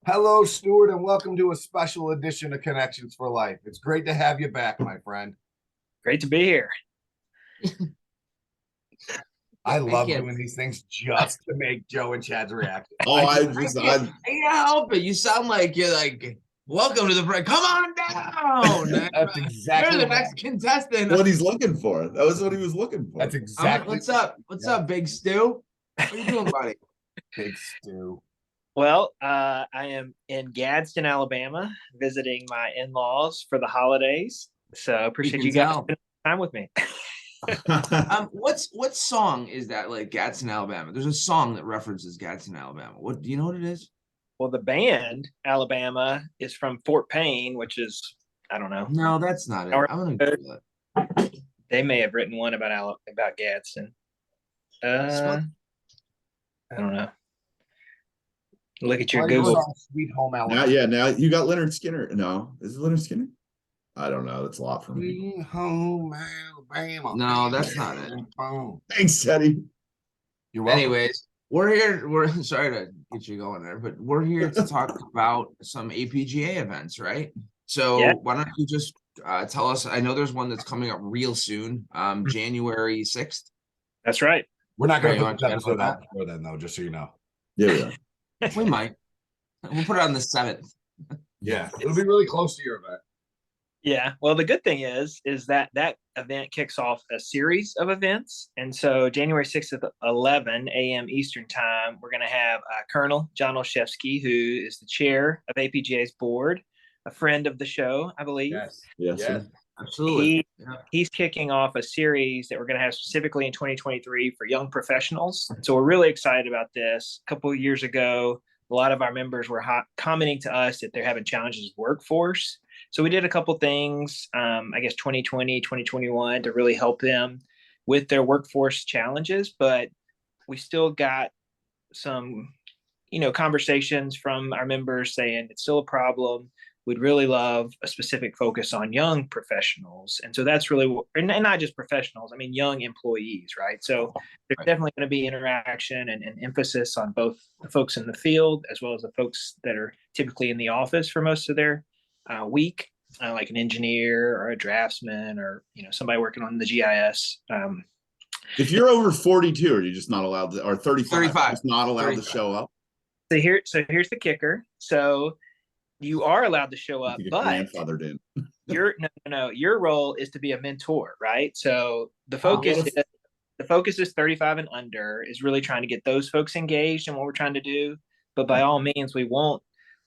Hello, Stuart, and welcome to a special edition of Connections for Life. It's great to have you back, my friend. Great to be here. I love doing these things just to make Joe and Chad's reaction. I can't help it. You sound like you're like, welcome to the break. Come on down. That's exactly You're the next contestant. what he's looking for. That was what he was looking for. That's exactly What's up? What's up, Big Stu? What are you doing, buddy? Big Stu. Well, I am in Gadsden, Alabama, visiting my in-laws for the holidays. So appreciate you guys spending time with me. What song is that, like Gadsden, Alabama? There's a song that references Gadsden, Alabama. What do you know what it is? Well, the band Alabama is from Fort Payne, which is, I don't know. No, that's not it. I'm gonna Google it. They may have written one about Gadsden. I don't know. Look at your Google. Sweet Home Alabama. Now you got Leonard Skinner. No, is it Leonard Skinner? I don't know. That's a lot for me. Sweet Home Alabama. No, that's not it. Thanks, Teddy. You're welcome. Anyways, we're here. We're sorry to get you going there, but we're here to talk about some APGA events, right? So why don't you just tell us? I know there's one that's coming up real soon, January 6th. That's right. We're not going to put this episode out before then, though, just so you know. Yeah. We might. We'll put it on the 7th. Yeah, it'll be really close to your event. Yeah. Well, the good thing is that event kicks off a series of events. And so January 6th at 11 a.m. Eastern time, we're going to have Colonel John Olszewski, who is the chair of APGA's board, a friend of the show, I believe. Yes. Absolutely. He's kicking off a series that we're going to have specifically in 2023 for young professionals. So we're really excited about this. A couple of years ago, a lot of our members were commenting to us that they're having challenges with workforce. So we did a couple things, I guess 2020, 2021 to really help them with their workforce challenges. But we still got some, conversations from our members saying it's still a problem. We'd really love a specific focus on young professionals. And so that's really, and not just professionals, I mean, young employees, right? So there's definitely going to be interaction and emphasis on both the folks in the field, as well as the folks that are typically in the office for most of their week, like an engineer or a draftsman or, somebody working on the GIS. If you're over 42, are you just not allowed to, or 35, just not allowed 35. To show up? So here's the kicker. So you are allowed to show up, but grandfathered in. Your role is to be a mentor, right? So the focus is 35 and under, is really trying to get those folks engaged in what we're trying to do. But by all means, we want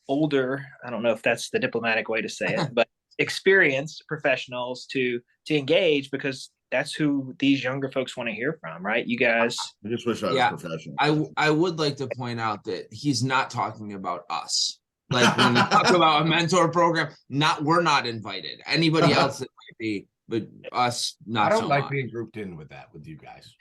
older, I don't know if that's the diplomatic way to say it, but experienced professionals to engage, because that's who these younger folks want to hear from, right? You guys. I just wish I was professional. I would like to point out that he's not talking about us. Like when we talk about a mentor program, we're not invited. Anybody else that might be, but us not. I don't like being grouped in with that with you guys.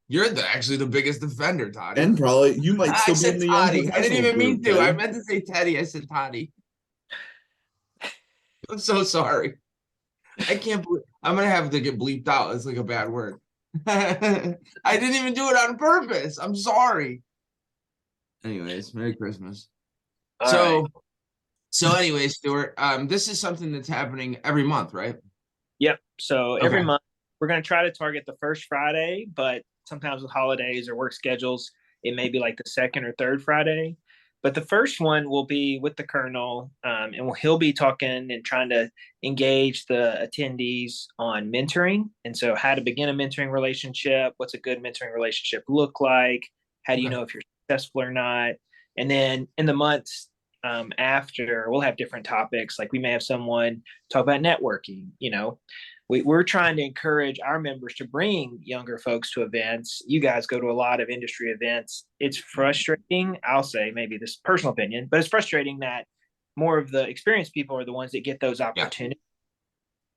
You're actually the biggest offender, Toddy. And probably you might still be in the Toddy. I didn't even mean to. I meant to say Teddy. I said Toddy. I'm so sorry. I can't believe I'm gonna have to get bleeped out. It's like a bad word. I didn't even do it on purpose. I'm sorry. Anyways, Merry Christmas. So anyway, Stuart, this is something that's happening every month, right? Yep. So every month we're going to try to target the first Friday, but sometimes with holidays or work schedules, it may be like the second or third Friday. But the first one will be with the Colonel, and he'll be talking and trying to engage the attendees on mentoring. And so how to begin a mentoring relationship, what's a good mentoring relationship look like? How do you know if you're successful or not? And then in the months after, we'll have different topics. Like we may have someone talk about networking. We're trying to encourage our members to bring younger folks to events. You guys go to a lot of industry events. It's frustrating. I'll say maybe this personal opinion, but it's frustrating that more of the experienced people are the ones that get those opportunities.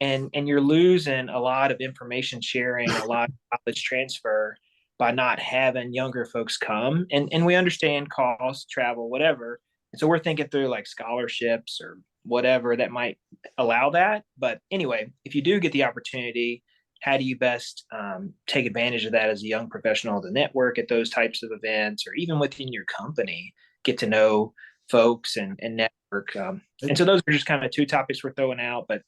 And you're losing a lot of information sharing, a lot of knowledge transfer by not having younger folks come. And we understand cost, travel, whatever. And so we're thinking through like scholarships or whatever that might allow that. But anyway, if you do get the opportunity, how do you best take advantage of that as a young professional to network at those types of events, or even within your company, get to know folks and network. And so those are just kind of two topics we're throwing out, but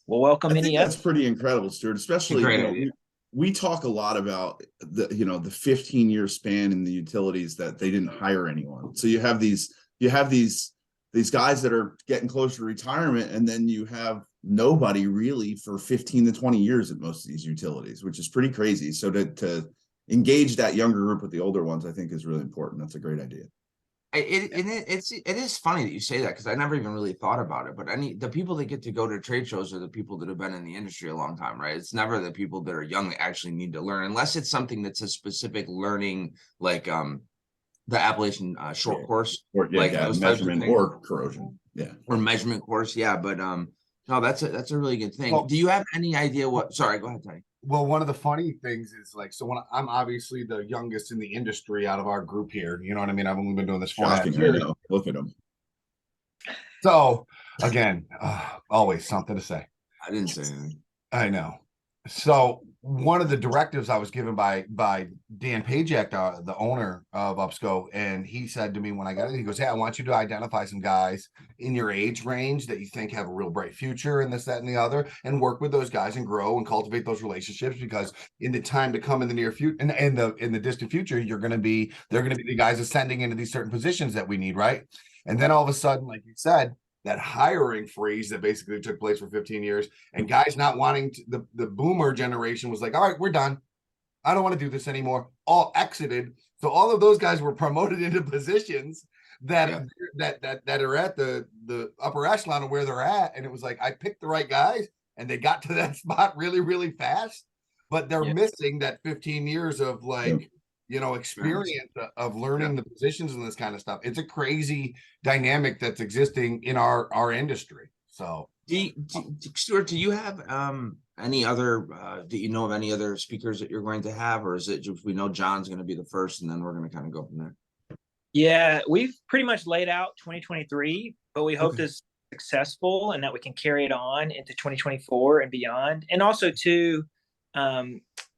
we'll welcome I any think that's pretty incredible, Stuart, especially, Great you know, idea. we talk a lot about the, you know, the 15-year span in the utilities that they didn't hire anyone. So you have these guys that are getting closer to retirement, and then you have nobody really for 15 to 20 years at most of these utilities, which is pretty crazy. So to engage that younger group with the older ones, I think is really important. That's a great idea. It is funny that you say that, because I never even really thought about it. But the people that get to go to trade shows are the people that have been in the industry a long time, right? It's never the people that are young that actually need to learn, unless it's something that's a specific learning, like the Appalachian short course, like those measurement or corrosion, or measurement course, But no, that's a really good thing. Well, do you have any idea what? Sorry, go ahead, Tony. Well, one of the funny things is like, so when I'm obviously the youngest in the industry out of our group here, you know what I mean? I've only been doing this 4.5 years. Look at them. So again, always something to say. I didn't say anything. I know. So one of the directives I was given by Dan Pajak, the owner of UPSCO, and he said to me when I got it, he goes, "Hey, I want you to identify some guys in your age range that you think have a real bright future and this, that, and the other, and work with those guys and grow and cultivate those relationships, because in the time to come in the near future and in the distant future, they're going to be the guys ascending into these certain positions that we need, right?" And then all of a sudden, like you said, that hiring freeze that basically took place for 15 years, and guys not wanting to, the boomer generation was like, "All right, we're done. I don't want to do this anymore." All exited. So all of those guys were promoted into positions that are at the upper echelon of where they're at. And it was like, I picked the right guys and they got to that spot really, really fast, but they're missing that 15 years of like, you know, experience of learning the positions and this kind of stuff. It's a crazy dynamic that's existing in our industry. So Stuart, do you have any other do you know of any other speakers that you're going to have, or is it just we know John's going to be the first and then we're going to kind of go from there? Yeah, we've pretty much laid out 2023, but we hope it's successful and that we can carry it on into 2024 and beyond. And also too,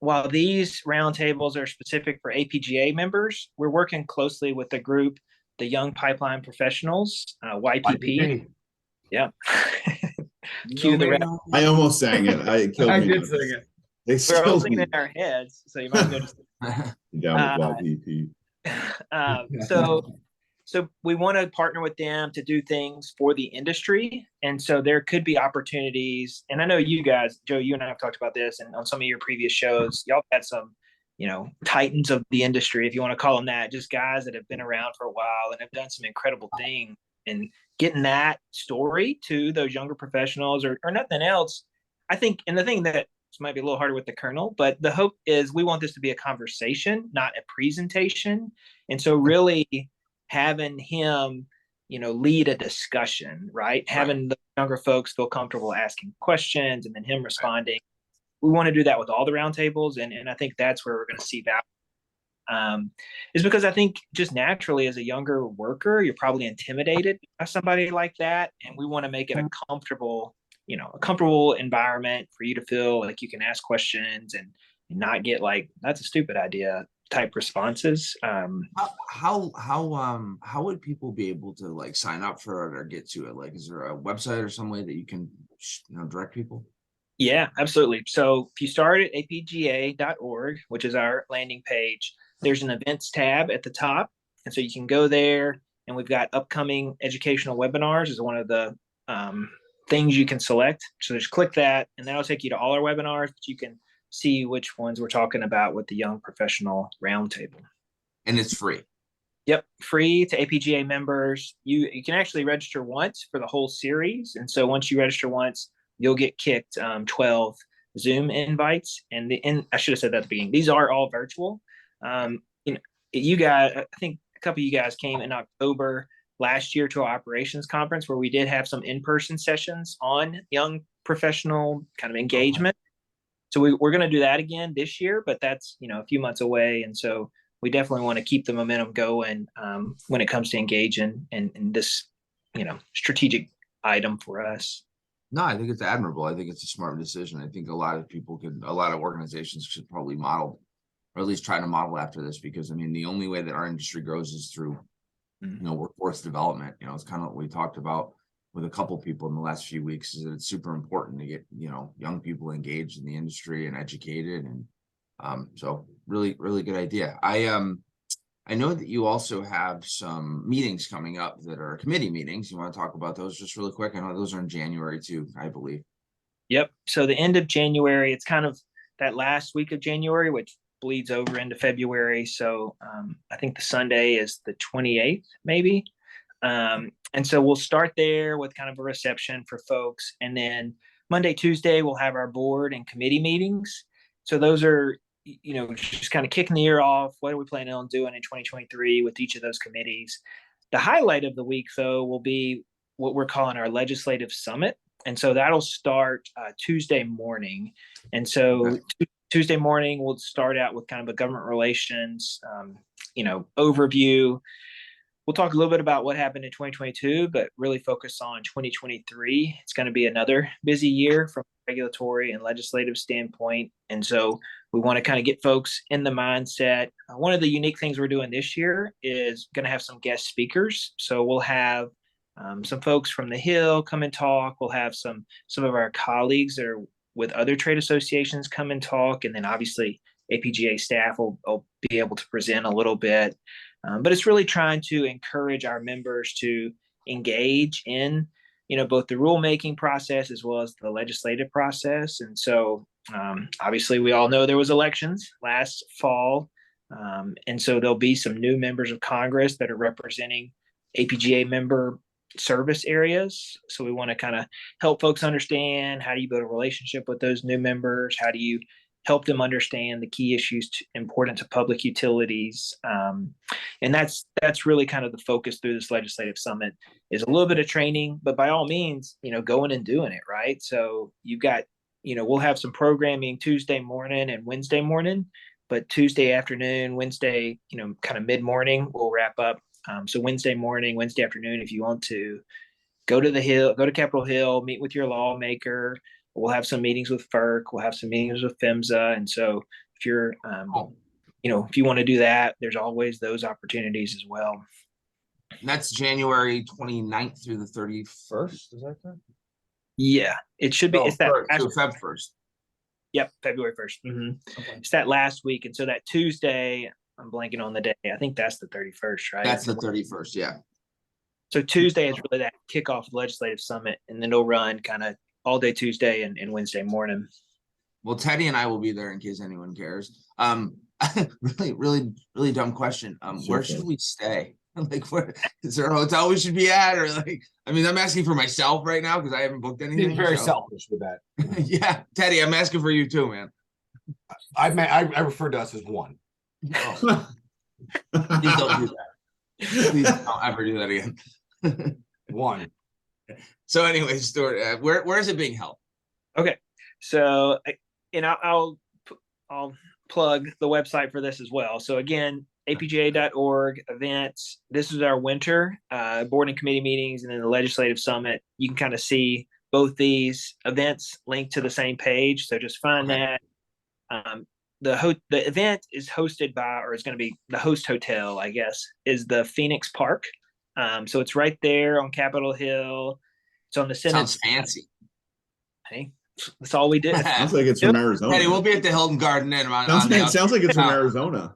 while these roundtables are specific for APGA members, we're working closely with the group, the Young Pipeline Professionals, YPP. Yeah. Cue the rap. I almost sang it. I did sing it. We're all singing in our heads, so you might as well just down with YPP. So we want to partner with them to do things for the industry. And so there could be opportunities. And I know you guys, Joe, you and I have talked about this, and on some of your previous shows, y'all had some, you know, titans of the industry, if you want to call them that, just guys that have been around for a while and have done some incredible things, and getting that story to those younger professionals or nothing else. I think, and the thing that might be a little harder with the Colonel, but the hope is we want this to be a conversation, not a presentation. And so really having him, you know, lead a discussion, right? Having the younger folks feel comfortable asking questions and then him responding. We want to do that with all the roundtables. And I think that's where we're going to see value. Is because I think just naturally as a younger worker, you're probably intimidated by somebody like that. And we want to make it a comfortable environment for you to feel like you can ask questions and not get like, that's a stupid idea type responses. How would people be able to like sign up for it or get to it? Like, is there a website or some way that you can, you know, direct people? Yeah, absolutely. So if you start at apga.org, which is our landing page, there's an events tab at the top. And so you can go there, and we've got upcoming educational webinars is one of the things you can select. So just click that, and that'll take you to all our webinars. You can see which ones we're talking about with the Young Professional Roundtable. And it's free. Yep, free to APGA members. You can actually register once for the whole series. And so once you register once, you'll get kicked 12 Zoom invites. And I should have said that at the beginning. These are all virtual. You guys, I think a couple of you guys came in October last year to our operations conference where we did have some in-person sessions on young professional kind of engagement. So we're going to do that again this year, but that's, you know, a few months away. And so we definitely want to keep the momentum going when it comes to engaging in this, you know, strategic item for us. No, I think it's admirable. I think it's a smart decision. I think a lot of organizations should probably model, or at least try to model after this, because I mean, the only way that our industry grows is through workforce development. It's kind of what we talked about with a couple people in the last few weeks, is that it's super important to get, young people engaged in the industry and educated. And so really, really good idea. I know that you also have some meetings coming up that are committee meetings. You want to talk about those just really quick? I know those are in January too, I believe. Yep. So the end of January, it's kind of that last week of January, which bleeds over into February. So I think the Sunday is the 28th, maybe. And so we'll start there with kind of a reception for folks. And then Monday, Tuesday, we'll have our board and committee meetings. So those are, just kind of kicking the year off. What are we planning on doing in 2023 with each of those committees? The highlight of the week, though, will be what we're calling our legislative summit. And so that'll start Tuesday morning. And so Tuesday morning, we'll start out with kind of a government relations, overview. We'll talk a little bit about what happened in 2022, but really focus on 2023. It's going to be another busy year from a regulatory and legislative standpoint. And so we want to kind of get folks in the mindset. One of the unique things we're doing this year is going to have some guest speakers. So we'll have some folks from the Hill come and talk. We'll have some of our colleagues that are with other trade associations come and talk. And then obviously APGA staff will be able to present a little bit. But it's really trying to encourage our members to engage in, both the rulemaking process as well as the legislative process. And so obviously we all know there was elections last fall. And so there'll be some new members of Congress that are representing APGA member service areas. So we want to kind of help folks understand, how do you build a relationship with those new members? How do you help them understand the key issues important to public utilities? And that's really kind of the focus through this legislative summit, is a little bit of training, but by all means, going and doing it, right? So you've got, we'll have some programming Tuesday morning and Wednesday morning, but Tuesday afternoon, Wednesday, kind of mid-morning, we'll wrap up. So Wednesday morning, Wednesday afternoon, if you want to go to the Hill, go to Capitol Hill, meet with your lawmaker. We'll have some meetings with FERC. We'll have some meetings with PHMSA. And so if you're, if you want to do that, there's always those opportunities as well. And that's January 29th through the 31st. Is that correct? Yeah, it should be. It's that Feb 1st. Yep, February 1st. Mm-hmm. Okay. It's that last week. And so that Tuesday, I'm blanking on the day. I think that's the 31st, right? That's the 31st, yeah. So Tuesday is really that kickoff of the legislative summit, and then it'll run kind of all day Tuesday and Wednesday morning. Well, Teddy and I will be there in case anyone cares. Really dumb question. Where should we stay? Like, where is there a hotel we should be at? Or I'm asking for myself right now because I haven't booked anything. Being very selfish with that. Yeah, Teddy, I'm asking for you too, man. I refer to us as one. Oh. Please don't do that. Please don't ever do that again. One. So anyway, Stuart, where is it being held? Okay, so I'll plug the website for this as well. So again, apga.org events. This is our winter board and committee meetings, and then the legislative summit. You can kind of see both these events linked to the same page. So just find that. The event is hosted by, or is going to be the host hotel, I guess, is the Phoenix Park. So it's right there on Capitol Hill. It's on the Senate. Sounds fancy. Hey, that's all we did. Sounds like it's from Arizona. Teddy, we'll be at the Hilton Garden Inn. Sounds like it's from Arizona.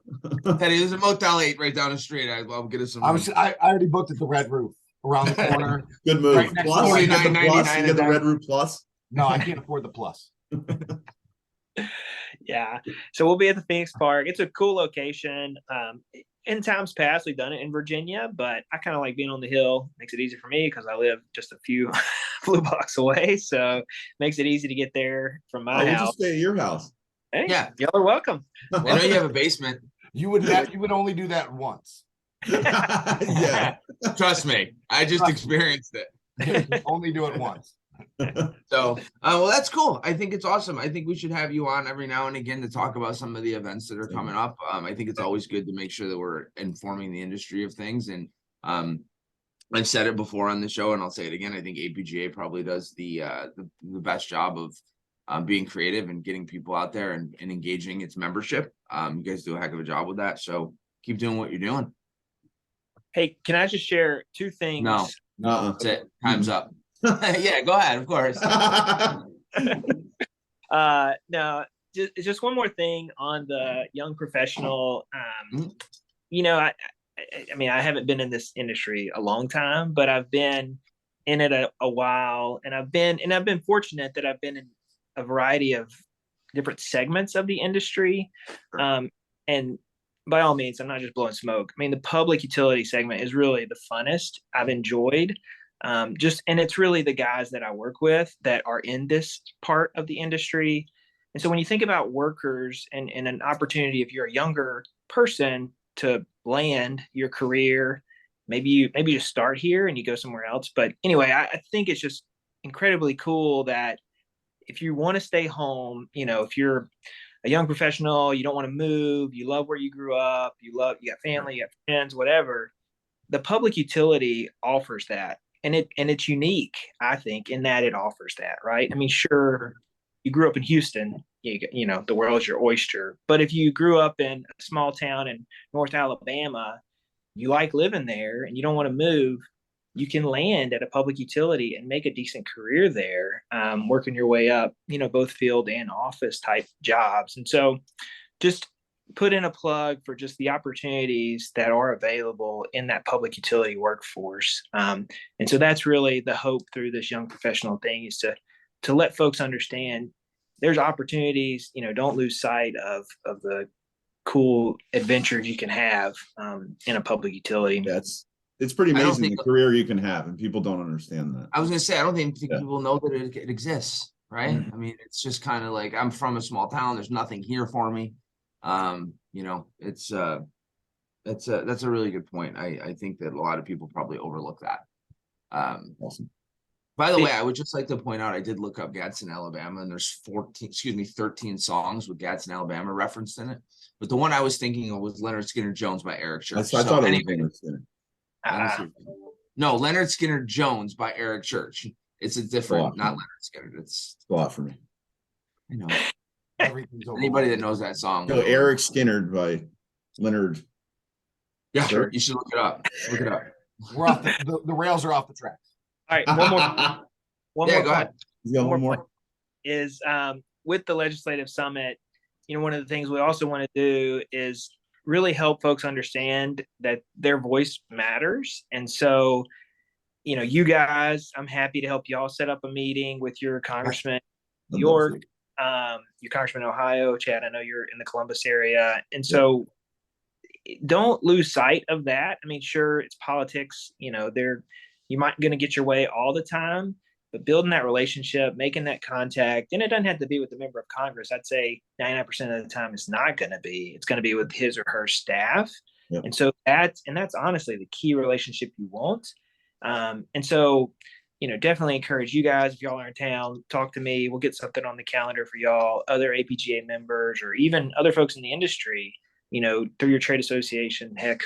Teddy, there's a Motel 8 right down the street. I'll get us some. I already booked at the Red Roof around the corner. Good move. Right Plus, you get the Red Roof Plus. No, I can't afford the plus. Yeah, so we'll be at the Phoenix Park. It's a cool location. In times past, we've done it in Virginia, but I kind of like being on the Hill. Makes it easy for me because I live just a few blocks away, so makes it easy to get there from my house. We'll just stay at your house. Hey, yeah, y'all are welcome. I know you have a basement. You would only do that once. Yeah, trust me, I just experienced it. Only do it once. So, well, that's cool. I think it's awesome. I think we should have you on every now and again to talk about some of the events that are coming up. I think it's always good to make sure that we're informing the industry of things. And I've said it before on the show, and I'll say it again. I think APGA probably does the best job of being creative and getting people out there and engaging its membership. You guys do a heck of a job with that. So keep doing what you're doing. Hey, can I just share two things? No, that's it. Time's up. Yeah, go ahead. Of course. No, just one more thing on the young professional. Mhm. You know, I mean, I haven't been in this industry a long time, but I've been in it a while, and I've been fortunate that I've been in a variety of different segments of the industry. And by all means, I'm not just blowing smoke. I mean, the public utility segment is really the funnest I've enjoyed. And it's really the guys that I work with that are in this part of the industry. And so when you think about workers and an opportunity, if you're a younger person to land your career, maybe you start here and you go somewhere else. But anyway, I think it's just incredibly cool that if you want to stay home, if you're a young professional, you don't want to move, you love where you grew up, you got family, you got friends, whatever. The public utility offers that. And it's unique, I think, in that it offers that, right? I mean, sure, you grew up in Houston, the world's your oyster. But if you grew up in a small town in North Alabama, you like living there and you don't want to move, you can land at a public utility and make a decent career there, working your way up, both field and office type jobs. And so just put in a plug for just the opportunities that are available in that public utility workforce. And so that's really the hope through this young professional thing, is to let folks understand there's opportunities. Don't lose sight of the cool adventures you can have in a public utility. It's pretty amazing the career you can have, and people don't understand that. I was gonna say, I don't think people know that it exists, right? Mhm. I mean, it's just kind of like, I'm from a small town. There's nothing here for me. That's a really good point. I think that a lot of people probably overlook that. Awesome. By the way, I would just like to point out, I did look up Gadsden, Alabama, and there's 13 songs with Gadsden, Alabama referenced in it. But the one I was thinking of was Leonard Skinner Jones by Eric Church. I thought it was Leonard Skinner. No, Leonard Skinner Jones by Eric Church. It's a different, not Leonard Skinner. It's a lot for me. I know. Everything's Anybody that knows that song. No, Eric Skinner by Leonard. Yeah, sure. You should look it up. Look it up. We're off the rails are off the tracks. All right, one more. Go ahead. One more is with the legislative summit. One of the things we also want to do is really help folks understand that their voice matters. And so, you guys, I'm happy to help y'all set up a meeting with your congressman in New York, your congressman in Ohio. Chad, I know you're in the Columbus area. And so don't lose sight of that. I mean, sure, it's politics, you might going to get your way all the time, but building that relationship, making that contact, and it doesn't have to be with a member of Congress. I'd say 99% of the time it's not going to be. It's going to be with his or her staff. Yep. And so that's honestly the key relationship you want. And so, definitely encourage you guys, if y'all are in town, talk to me. We'll get something on the calendar for y'all, other APGA members, or even other folks in the industry, through your trade association. Heck,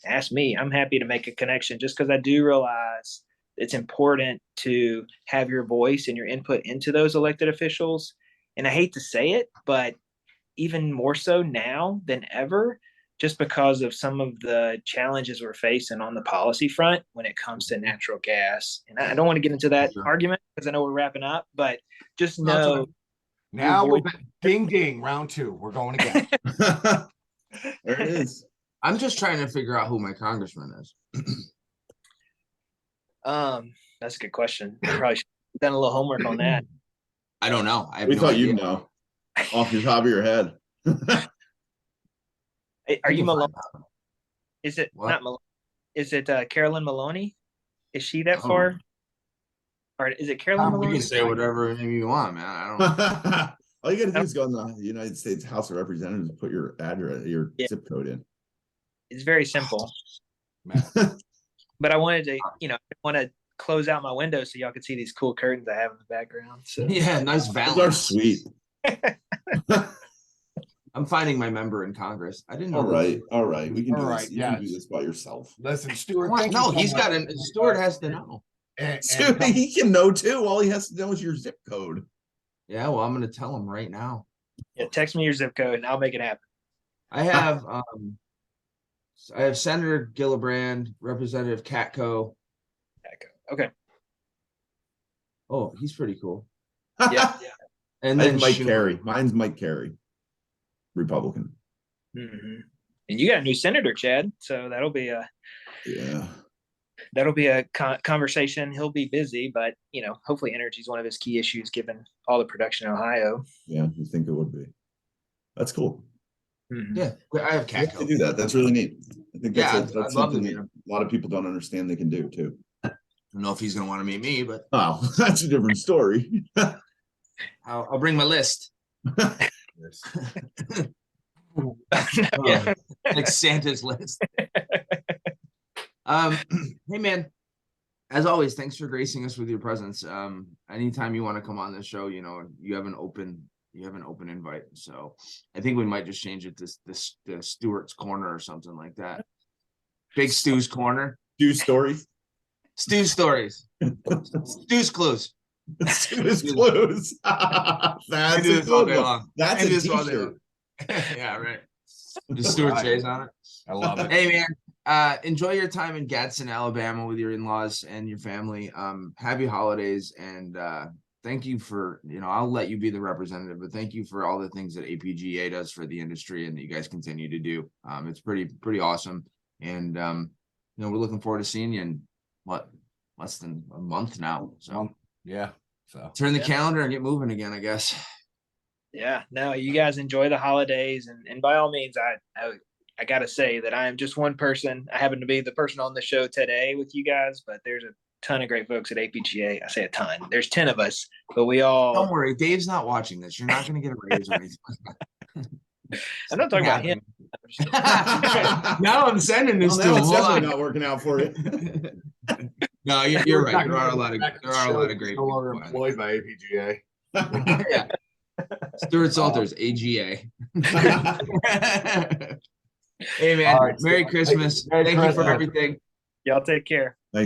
ask me. I'm happy to make a connection, just because I do realize it's important to have your voice and your input into those elected officials. And I hate to say it, but even more so now than ever, just because of some of the challenges we're facing on the policy front when it comes to natural gas. And I don't want to get into that argument because I know we're wrapping up, but just know. Now we're ding, ding, round 2. We're going again. There it is. I'm just trying to figure out who my congressman is. That's a good question. I probably should have done a little homework on that. I don't know. We thought you'd know off the top of your head. Are you Maloney? Is it what? Not Maloney? Is it Carolyn Maloney? Is she that far? Or is it Carolyn Maloney? You can say whatever name you want, man. I don't. All you got to do is go in the United States House of Representatives and put your address, your zip code in. It's very simple. But I wanted to, I want to close out my window so y'all can see these cool curtains I have in the background. So yeah, nice Those valance. are sweet. I'm finding my member in Congress. I didn't know. All right. We can do this. You Yes. can do this by yourself. Listen, Stuart. No, he's got an. Stuart has to know. And he can know too. All he has to know is your zip code. Yeah, well, I'm going to tell him right now. Yeah, text me your zip code and I'll make it happen. I have I have Senator Gillibrand, Representative Katko. Okay. Oh, he's pretty cool. Yeah. And Mine's then Mike Schumer. Carey. Mine's Mike Carey, Republican. And you got a new senator, Chad. So that'll be a conversation. He'll be busy, but hopefully energy is one of his key issues given all the production in Ohio. Yeah, you think it would be. That's cool. Yeah, I have You have to Katko. do that. That's really neat. I think that's I'd love to something meet that him. a lot of people don't understand they can do too. I don't know if he's gonna want to meet me, but Oh, that's a different story. I'll bring my list. Yeah. Like Santa's list. Hey man, as always, thanks for gracing us with your presence. Anytime you want to come on this show, you have an open invite. So I think we might just change it to Stuart's Corner or something like that. Big Stu's Corner. Do stories. Stu stories. Stu's clues. Stu's clues. That's a good one. That's a t-shirt. Yeah, right. Just Stuart Chase on it. I love it. Hey man, enjoy your time in Gadsden, Alabama with your in-laws and your family. Happy holidays, and thank you for, I'll let you be the representative, but thank you for all the things that APGA does for the industry and that you guys continue to do. It's pretty awesome. And we're looking forward to seeing you in less than a month now. So yeah. So turn the calendar and get moving again, I guess. Yeah, no, you guys enjoy the holidays, and by all means, I gotta say that I am just one person. I happen to be the person on the show today with you guys, but there's a ton of great folks at APGA. I say a ton. There's 10 of us, but we all. Don't worry, Dave's not watching this. You're not going to get a raise or anything. I'm not talking about him. Now I'm sending this to him. It's Hold definitely on. not working out for you. No, you're right. There are a lot of great no longer people. employed by APGA. Yeah. Stuart Salters, AGA. Hey man, All right, Merry Stuart. Christmas. Merry Thank you for Christmas. everything. Y'all take care.